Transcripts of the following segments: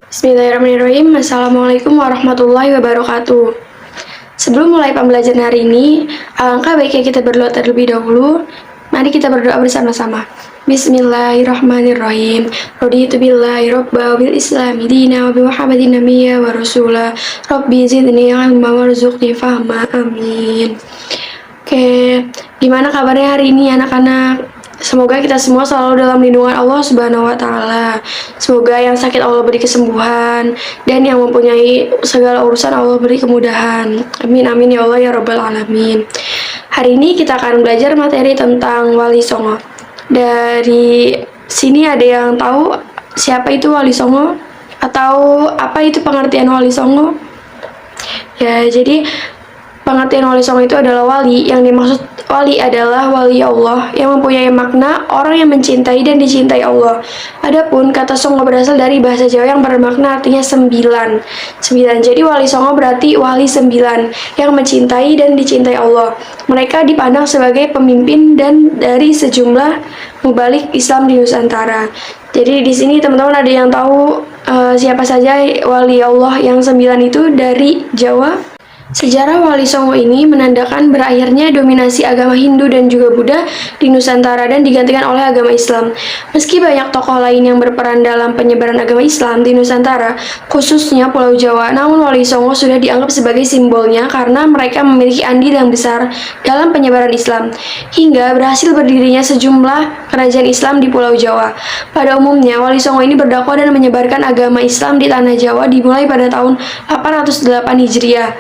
Bismillahirrahmanirrahim. Assalamualaikum warahmatullahi wabarakatuh. Sebelum mulai pembelajaran hari ini, alangkah baiknya kita berdoa terlebih dahulu. Mari kita berdoa bersama-sama. Bismillahirrahmanirrahim. Raditu billahi robba bil islami dina wa bi Muhammadin nabiyya wa rasula. Rabbi zidni ilma warzuqni fahma. Amin. Oke, gimana kabarnya hari ini anak-anak? Semoga kita semua selalu dalam lindungan Allah Subhanahu wa Ta'ala. Semoga yang sakit Allah beri kesembuhan, dan yang mempunyai segala urusan Allah beri kemudahan. Amin amin ya Allah ya Rabbal alamin. Hari ini kita akan belajar materi tentang Wali Songo. Dari sini ada yang tahu siapa itu Wali Songo? Atau apa itu pengertian Wali Songo? Ya, jadi pengertian Wali Songo itu adalah wali. Yang dimaksud wali adalah wali Allah yang mempunyai makna orang yang mencintai dan dicintai Allah. Adapun kata Songo berasal dari bahasa Jawa yang bermakna artinya sembilan. Jadi wali Songo berarti wali sembilan yang mencintai dan dicintai Allah. Mereka dipandang sebagai pemimpin dan dari sejumlah mubalik Islam di Nusantara. Jadi di sini teman-teman ada yang tahu siapa saja wali Allah yang sembilan itu dari Jawa? Sejarah Wali Songo ini menandakan berakhirnya dominasi agama Hindu dan juga Buddha di Nusantara dan digantikan oleh agama Islam. Meski banyak tokoh lain yang berperan dalam penyebaran agama Islam di Nusantara, khususnya Pulau Jawa, namun Wali Songo sudah dianggap sebagai simbolnya karena mereka memiliki andil yang besar dalam penyebaran Islam, hingga berhasil berdirinya sejumlah kerajaan Islam di Pulau Jawa. Pada umumnya, Wali Songo ini berdakwah dan menyebarkan agama Islam di tanah Jawa dimulai pada tahun 808 Hijriah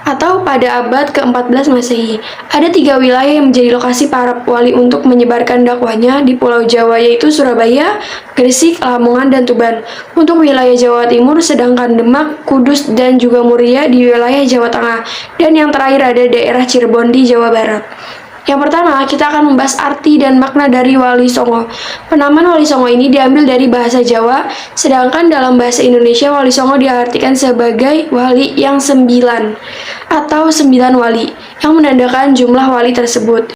atau pada abad ke-14 Masehi. Ada 3 wilayah yang menjadi lokasi para wali untuk menyebarkan dakwahnya di Pulau Jawa, yaitu Surabaya, Gresik, Lamongan, dan Tuban. Untuk wilayah Jawa Timur, sedangkan Demak, Kudus, dan juga Muria di wilayah Jawa Tengah. Dan yang terakhir ada daerah Cirebon di Jawa Barat. Yang pertama, kita akan membahas arti dan makna dari Wali Songo. Penamaan Wali Songo ini diambil dari bahasa Jawa, sedangkan dalam bahasa Indonesia Wali Songo diartikan sebagai wali yang sembilan atau sembilan wali, yang menandakan jumlah wali tersebut.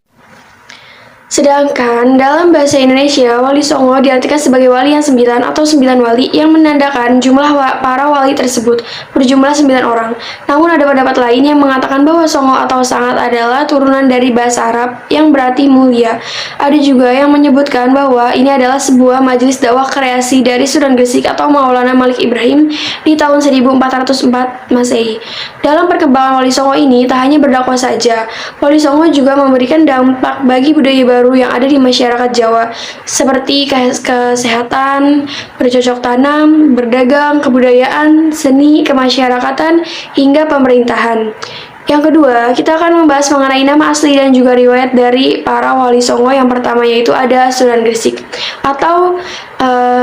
Sedangkan dalam bahasa Indonesia, Wali Songo diartikan sebagai wali yang sembilan atau sembilan wali, yang menandakan jumlah para wali tersebut berjumlah 9 orang. Namun ada pendapat lain yang mengatakan bahwa Songo atau Sangat adalah turunan dari bahasa Arab yang berarti mulia. Ada juga yang menyebutkan bahwa ini adalah sebuah majelis dakwah kreasi dari Sunan Gresik atau Maulana Malik Ibrahim di tahun 1404 Masehi. Dalam perkembangan Wali Songo ini tak hanya berdakwah saja, Wali Songo juga memberikan dampak bagi budaya baru yang ada di masyarakat Jawa, seperti kesehatan, bercocok tanam, berdagang, kebudayaan, seni, kemasyarakatan, hingga pemerintahan. Yang kedua, kita akan membahas mengenai nama asli dan juga riwayat dari para Wali Songo. Yang pertama yaitu ada Sunan Gresik, atau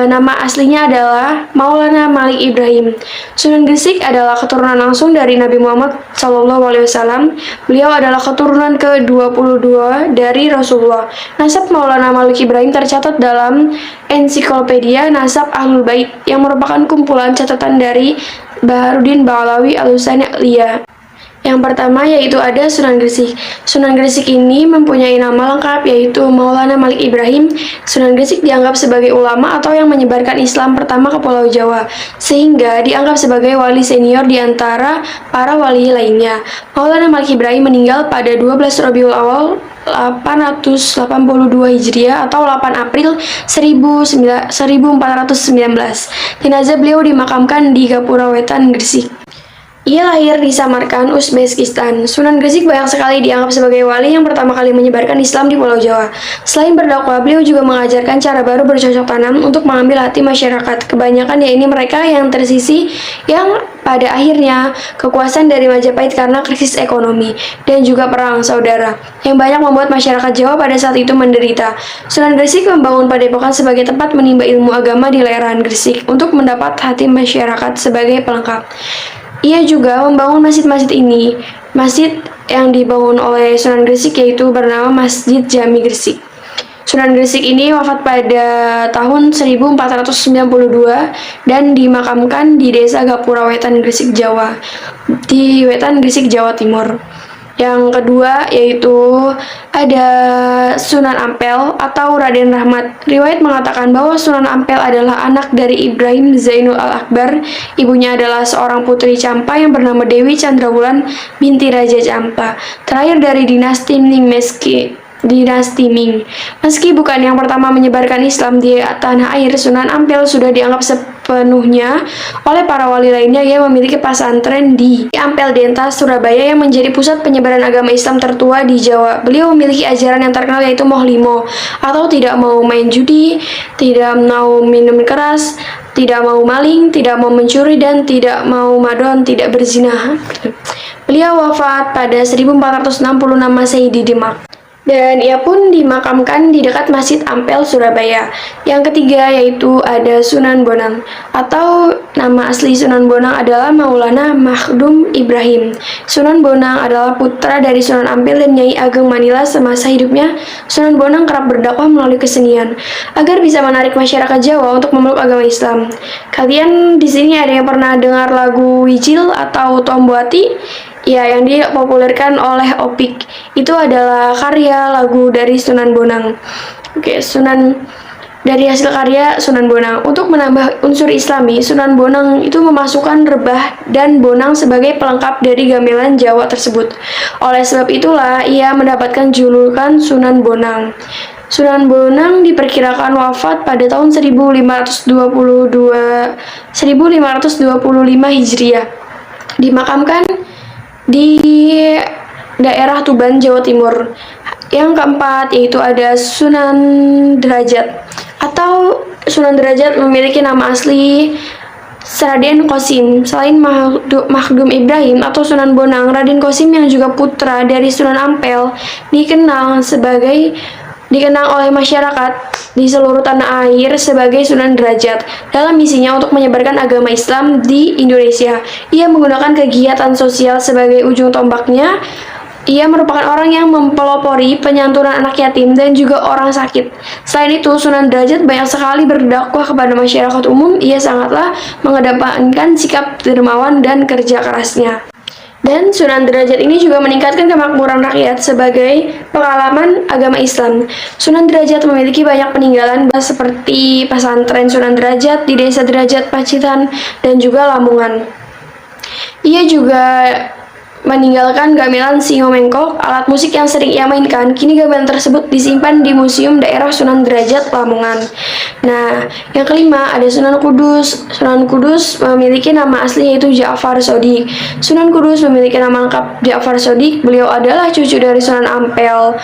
nama aslinya adalah Maulana Malik Ibrahim. Sunan Gresik adalah keturunan langsung dari Nabi Muhammad SAW. Beliau adalah keturunan ke-22 dari Rasulullah. Nasab Maulana Malik Ibrahim tercatat dalam ensiklopedia Nasab Ahlul Bait, yang merupakan kumpulan catatan dari Baharudin Ba'alawi Al-Husainiyah. Yang pertama yaitu ada Sunan Gresik. Sunan Gresik ini mempunyai nama lengkap yaitu Maulana Malik Ibrahim. Sunan Gresik dianggap sebagai ulama atau yang menyebarkan Islam pertama ke Pulau Jawa, sehingga dianggap sebagai wali senior di antara para wali lainnya. Maulana Malik Ibrahim meninggal pada 12 Rabiul Awal 882 Hijriah atau 8 April 1419. Jenazah beliau dimakamkan di Gapura Wetan, Gresik. Ia lahir di Samarkand, Uzbekistan. Sunan Gresik banyak sekali dianggap sebagai wali yang pertama kali menyebarkan Islam di Pulau Jawa. Selain berdakwah, beliau juga mengajarkan cara baru bercocok tanam untuk mengambil hati masyarakat. Kebanyakan yaitu mereka yang tersisih, yang pada akhirnya kekuasaan dari Majapahit karena krisis ekonomi dan juga perang saudara yang banyak membuat masyarakat Jawa pada saat itu menderita. Sunan Gresik membangun padepokan sebagai tempat menimba ilmu agama di lereng Gresik untuk mendapat hati masyarakat sebagai pelengkap. Ia juga membangun masjid-masjid ini. Masjid yang dibangun oleh Sunan Gresik yaitu bernama Masjid Jami Gresik. Sunan Gresik ini wafat pada tahun 1492 dan dimakamkan di Desa Gapura Wetan, Gresik, Jawa. Di Wetan, Gresik, Jawa Timur. Yang kedua yaitu ada Sunan Ampel atau Raden Rahmat. Riwayat mengatakan bahwa Sunan Ampel adalah anak dari Ibrahim Zainul Al-Akbar. Ibunya adalah seorang putri Campa yang bernama Dewi Chandrawulan binti Raja Campa, terakhir dari dinasti Ming. Meski bukan yang pertama menyebarkan Islam di tanah air, Sunan Ampel sudah dianggap sepenuhnya oleh para wali lainnya yang memiliki pesantren di Ampel Dentas, Surabaya yang menjadi pusat penyebaran agama Islam tertua di Jawa. Beliau memiliki ajaran yang terkenal yaitu Mohlimo atau tidak mau main judi, tidak mau minum keras, tidak mau maling, tidak mau mencuri, dan tidak mau madon, tidak berzina. Beliau wafat pada 1466 Masehi di Demak. Dan ia pun dimakamkan di dekat Masjid Ampel, Surabaya. Yang ketiga yaitu ada Sunan Bonang, atau nama asli Sunan Bonang adalah Maulana Makhdum Ibrahim. Sunan Bonang adalah putra dari Sunan Ampel dan Nyai Ageng Manila. Semasa hidupnya, Sunan Bonang kerap berdakwah melalui kesenian agar bisa menarik masyarakat Jawa untuk memeluk agama Islam. Kalian di sini ada yang pernah dengar lagu Wijil atau Tombuati? Ya, yang dipopulerkan oleh Opik. Itu adalah karya lagu dari Sunan Bonang. Oke, dari hasil karya Sunan Bonang. Untuk menambah unsur Islami, Sunan Bonang itu memasukkan rebah dan bonang sebagai pelengkap dari gamelan Jawa tersebut. Oleh sebab itulah ia mendapatkan julukan Sunan Bonang. Sunan Bonang diperkirakan wafat pada tahun 1525 Hijriah. Dimakamkan di daerah Tuban, Jawa Timur. Yang keempat yaitu ada Sunan Derajat, atau Sunan Derajat memiliki nama asli Raden Qasim. Selain Makhdum Ibrahim atau Sunan Bonang, Raden Qasim yang juga putra dari Sunan Ampel dikenang oleh masyarakat di seluruh tanah air sebagai Sunan Derajat. Dalam misinya untuk menyebarkan agama Islam di Indonesia, ia menggunakan kegiatan sosial sebagai ujung tombaknya. Ia merupakan orang yang mempelopori penyantunan anak yatim dan juga orang sakit. Selain itu, Sunan Derajat banyak sekali berdakwah kepada masyarakat umum. Ia sangatlah mengedepankan sikap dermawan dan kerja kerasnya. Dan Sunan Derajat ini juga meningkatkan kemakmuran rakyat sebagai pengalaman agama Islam. Sunan Derajat memiliki banyak peninggalan seperti pesantren Sunan Derajat di Desa Derajat, Pacitan, dan juga Lamongan. Ia juga meninggalkan gamelan Singo Mengkok, alat musik yang sering ia mainkan. Kini gamelan tersebut disimpan di Museum Daerah Sunan Derajat, Lamongan. Nah, yang kelima ada Sunan Kudus. Sunan Kudus memiliki nama asli yaitu Ja'far Shodiq. Sunan Kudus memiliki nama lengkap Ja'far Shodiq. Beliau adalah cucu dari Sunan Ampel.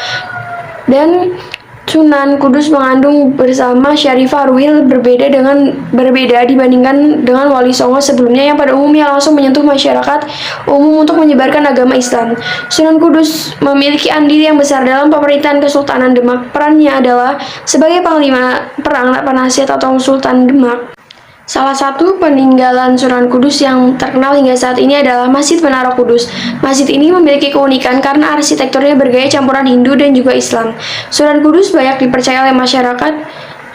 Dan Sunan Kudus mengandung bersama Syarifah Ruhil berbeda dibandingkan dengan Wali Songo sebelumnya yang pada umumnya langsung menyentuh masyarakat umum untuk menyebarkan agama Islam. Sunan Kudus memiliki andil yang besar dalam pemerintahan Kesultanan Demak. Perannya adalah sebagai panglima perang penasihat atau Sultan Demak. Salah satu peninggalan Sunan Kudus yang terkenal hingga saat ini adalah Masjid Menara Kudus. Masjid ini memiliki keunikan karena arsitekturnya bergaya campuran Hindu dan juga Islam. Sunan Kudus banyak dipercaya oleh masyarakat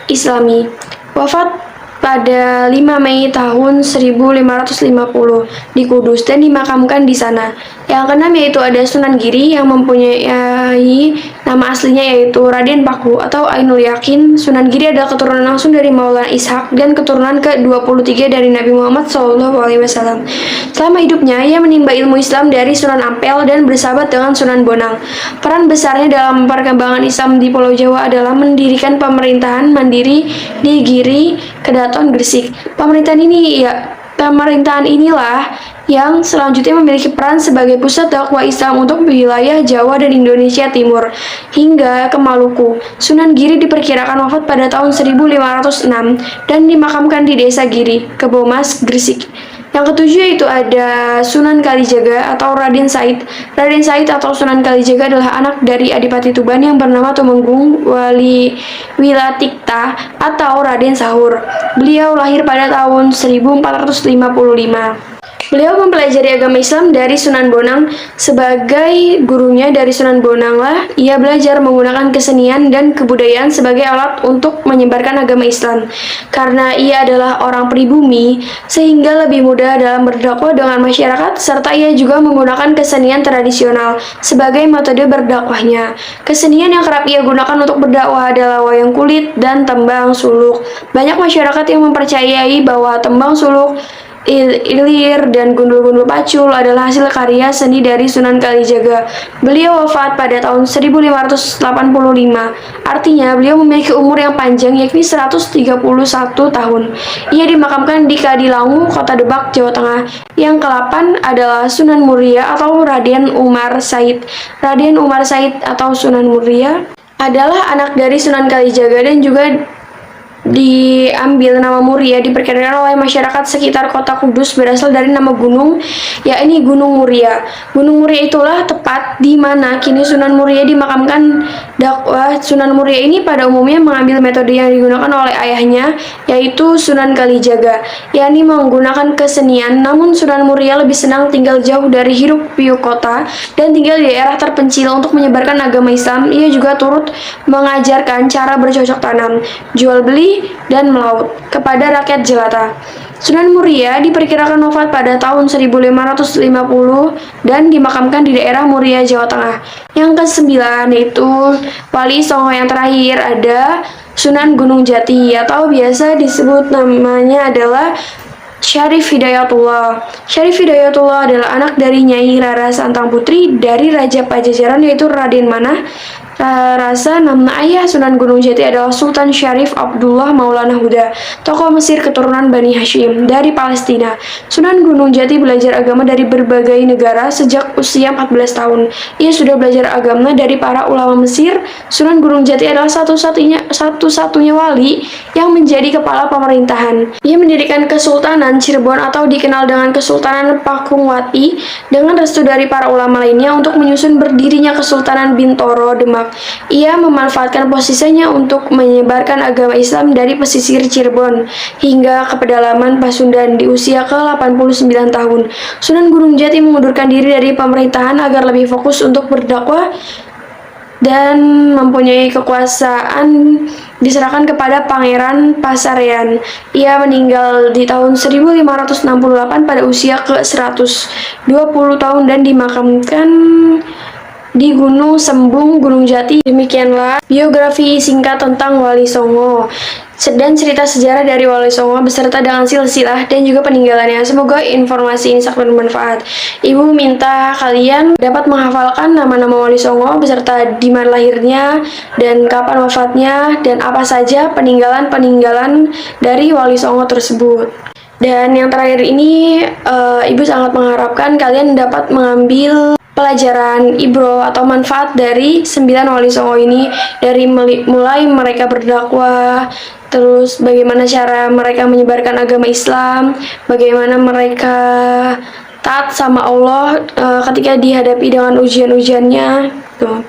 Islami. Wafat pada 5 Mei tahun 1550 di Kudus dan dimakamkan di sana. Yang keenam yaitu ada Sunan Giri yang mempunyai nama aslinya yaitu Raden Paku atau Ainul Yakin. Sunan Giri adalah keturunan langsung dari Maulana Ishak dan keturunan ke-23 dari Nabi Muhammad SAW. Selama hidupnya, ia menimba ilmu Islam dari Sunan Ampel dan bersahabat dengan Sunan Bonang. Peran besarnya dalam perkembangan Islam di Pulau Jawa adalah mendirikan pemerintahan mandiri di Giri, Kedaton, Gresik. Pemerintahan inilah yang selanjutnya memiliki peran sebagai pusat dakwah Islam untuk wilayah Jawa dan Indonesia Timur hingga ke Maluku. Sunan Giri diperkirakan wafat pada tahun 1506 dan dimakamkan di Desa Giri, Kebomas, Gresik. Yang ketujuh yaitu ada Sunan Kalijaga atau Raden Said. Raden Said atau Sunan Kalijaga adalah anak dari Adipati Tuban yang bernama Tumenggung Wilatikta atau Raden Sahur. Beliau lahir pada tahun 1455. Beliau mempelajari agama Islam dari Sunan Bonang. Sebagai gurunya dari Sunan Bonang lah, ia belajar menggunakan kesenian dan kebudayaan sebagai alat untuk menyebarkan agama Islam. Karena ia adalah orang pribumi, sehingga lebih mudah dalam berdakwah dengan masyarakat, serta ia juga menggunakan kesenian tradisional sebagai metode berdakwahnya. Kesenian yang kerap ia gunakan untuk berdakwah adalah wayang kulit dan tembang suluk. Banyak masyarakat yang mempercayai bahwa tembang suluk, ilir, dan gundul-gundul pacul adalah hasil karya seni dari Sunan Kalijaga. Beliau wafat pada tahun 1585. Artinya, beliau memiliki umur yang panjang, yakni 131 tahun. Ia dimakamkan di Kadilangu, Kota Demak, Jawa Tengah. Yang ke-8 adalah Sunan Muria atau Raden Umar Said. Raden Umar Said atau Sunan Muria adalah anak dari Sunan Kalijaga dan juga diambil nama Muria diperkirakan oleh masyarakat sekitar kota Kudus berasal dari nama gunung, yakni Gunung Muria. Gunung Muria itulah tepat di mana kini Sunan Muria dimakamkan. Dakwah Sunan Muria ini pada umumnya mengambil metode yang digunakan oleh ayahnya, yaitu Sunan Kalijaga, yakni menggunakan kesenian. Namun Sunan Muria lebih senang tinggal jauh dari hiruk pikuk kota dan tinggal di daerah terpencil untuk menyebarkan agama Islam. Ia juga turut mengajarkan cara bercocok tanam, jual beli, dan melaut kepada rakyat jelata. Sunan Muria diperkirakan wafat pada tahun 1550 dan dimakamkan di daerah Muria, Jawa Tengah. Yang ke-9 yaitu Wali Songo yang terakhir ada Sunan Gunung Jati atau biasa disebut namanya adalah Syarif Hidayatullah. Syarif Hidayatullah adalah anak dari Nyai Rara Santang Putri dari Raja Pajajaran yaitu Raden Manah Rasa. Nama ayah Sunan Gunung Jati adalah Sultan Syarif Abdullah Maulana Huda, tokoh Mesir keturunan Bani Hashim dari Palestina. Sunan Gunung Jati belajar agama dari berbagai negara sejak usia 14 tahun. Ia sudah belajar agama dari para ulama Mesir. Sunan Gunung Jati adalah satu-satunya wali yang menjadi kepala pemerintahan. Ia mendirikan Kesultanan Cirebon atau dikenal dengan Kesultanan Pakungwati dengan restu dari para ulama lainnya untuk menyusun berdirinya Kesultanan Bintoro Demak. Ia memanfaatkan posisinya untuk menyebarkan agama Islam dari pesisir Cirebon hingga ke pedalaman Pasundan di usia ke-89 tahun. Sunan Gunung Jati mengundurkan diri dari pemerintahan agar lebih fokus untuk berdakwah dan mempunyai kekuasaan diserahkan kepada Pangeran Pasarean. Ia meninggal di tahun 1568 pada usia ke-120 tahun dan dimakamkan di Gunung Sembung, Gunung Jati. Demikianlah biografi singkat tentang Wali Songo dan cerita sejarah dari Wali Songo beserta dengan silsilah dan juga peninggalannya. Semoga informasi ini sangat bermanfaat. Ibu minta kalian dapat menghafalkan nama-nama Wali Songo beserta di mana lahirnya dan kapan wafatnya dan apa saja peninggalan-peninggalan dari Wali Songo tersebut. Dan yang terakhir ini, Ibu sangat mengharapkan kalian dapat mengambil pelajaran ibro atau manfaat dari 9 Wali Songo ini, dari mulai mereka berdakwah, terus bagaimana cara mereka menyebarkan agama Islam, bagaimana mereka taat sama Allah ketika dihadapi dengan ujian-ujiannya tuh.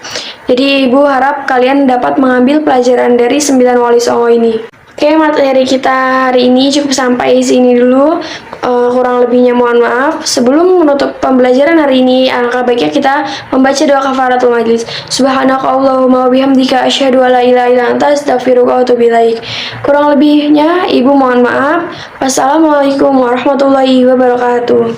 Jadi Ibu harap kalian dapat mengambil pelajaran dari 9 Wali Songo ini. Oke, materi kita hari ini cukup sampai sini dulu. Kurang lebihnya mohon maaf. Sebelum menutup pembelajaran hari ini, alangkah baiknya kita membaca doa kafaratul majlis. Subhanakallahumma wa bihamdika asyhadu an la ilaha illa anta astaghfiruka wa atubu ilaik. Kurang lebihnya Ibu mohon maaf. Wassalamualaikum warahmatullahi wabarakatuh.